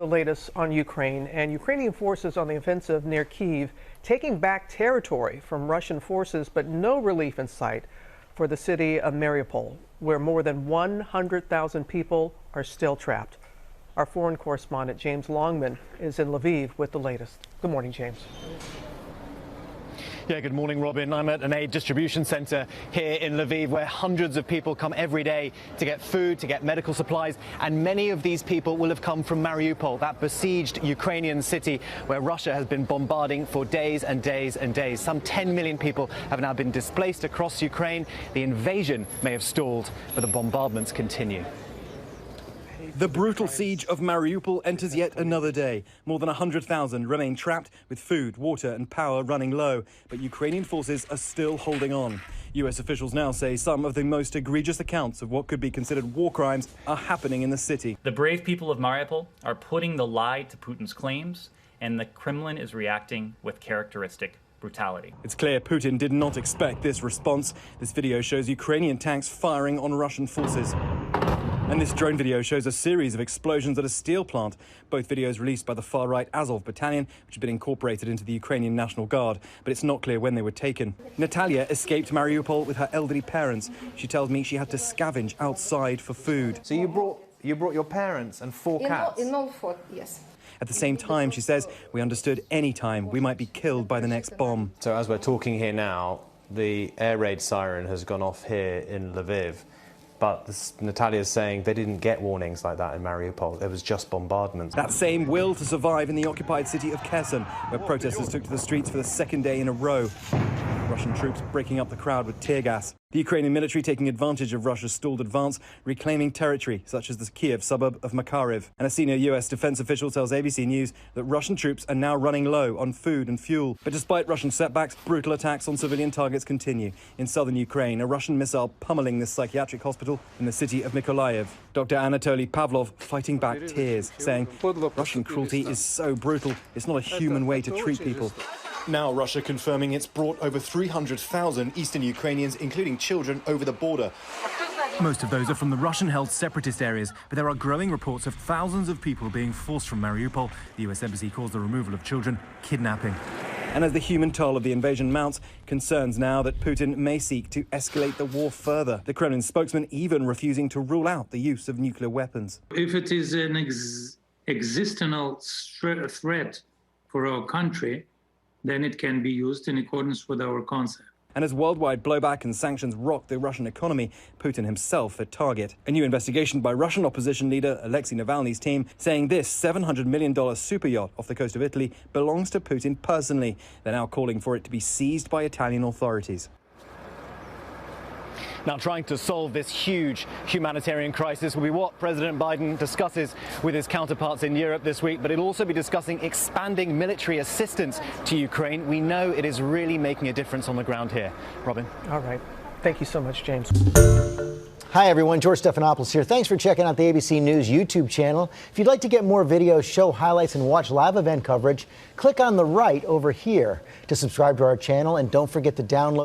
The latest on Ukraine and Ukrainian forces on the offensive near Kyiv, taking back territory from Russian forces, but no relief in sight for the city of Mariupol, where more than 100,000 people are still trapped. Our foreign correspondent James Longman is in Lviv with the latest. Good morning, James. Yeah, good morning, Robin. I'm at an aid distribution centre here in Lviv where hundreds of people come every day to get food, to get medical supplies, and many of these people will have come from Mariupol, that besieged Ukrainian city where Russia has been bombarding for days and days and days. Some 10 million people have now been displaced across Ukraine. The invasion may have stalled, but the bombardments continue. The brutal siege of Mariupol enters yet another day. More than 100,000 remain trapped with food, water and power running low. But Ukrainian forces are still holding on. US officials now say some of the most egregious accounts of what could be considered war crimes are happening in the city. The brave people of Mariupol are putting the lie to Putin's claims, and the Kremlin is reacting with characteristic brutality. It's clear Putin did not expect this response. This video shows Ukrainian tanks firing on Russian forces. And this drone video shows a series of explosions at a steel plant. Both videos released by the far-right Azov battalion, which has been incorporated into the Ukrainian National Guard. But it's not clear when they were taken. Natalia escaped Mariupol with her elderly parents. She tells me she had to scavenge outside for food. So you brought your parents and four cats? In all four, yes. At the same time, she says, we understood any time we might be killed by the next bomb. So as we're talking here now, the air raid siren has gone off here in Lviv. But Natalia's saying they didn't get warnings like that in Mariupol. There was just bombardments. That same will to survive in the occupied city of Kherson, where protesters took to the streets for the second day in a row. Russian troops breaking up the crowd with tear gas. The Ukrainian military taking advantage of Russia's stalled advance, reclaiming territory, such as the Kiev suburb of Makariv. And a senior US defense official tells ABC News that Russian troops are now running low on food and fuel. But despite Russian setbacks, brutal attacks on civilian targets continue. In southern Ukraine, a Russian missile pummeling this psychiatric hospital in the city of Mykolaiv. Dr. Anatoly Pavlov fighting back tears, saying Russian cruelty is so brutal, it's not a human way to treat people. Now Russia confirming it's brought over 300,000 eastern Ukrainians, including children, over the border. Most of those are from the Russian-held separatist areas, but there are growing reports of thousands of people being forced from Mariupol. The US Embassy calls the removal of children kidnapping. And as the human toll of the invasion mounts, concerns now that Putin may seek to escalate the war further. The Kremlin spokesman even refusing to rule out the use of nuclear weapons. If it is an existential threat for our country, then it can be used in accordance with our concept. And as worldwide blowback and sanctions rock the Russian economy, Putin himself a target. A new investigation by Russian opposition leader Alexei Navalny's team saying this $700 million super yacht off the coast of Italy belongs to Putin personally. They're now calling for it to be seized by Italian authorities. Now, trying to solve this huge humanitarian crisis will be what President Biden discusses with his counterparts in Europe this week, but he'll also be discussing expanding military assistance to Ukraine. We know it is really making a difference on the ground here. Robin. All right. Thank you so much, James. Hi, everyone. George Stephanopoulos here. Thanks for checking out the ABC News YouTube channel. If you'd like to get more videos, show highlights, and watch live event coverage, click on the right over here to subscribe to our channel, and don't forget to download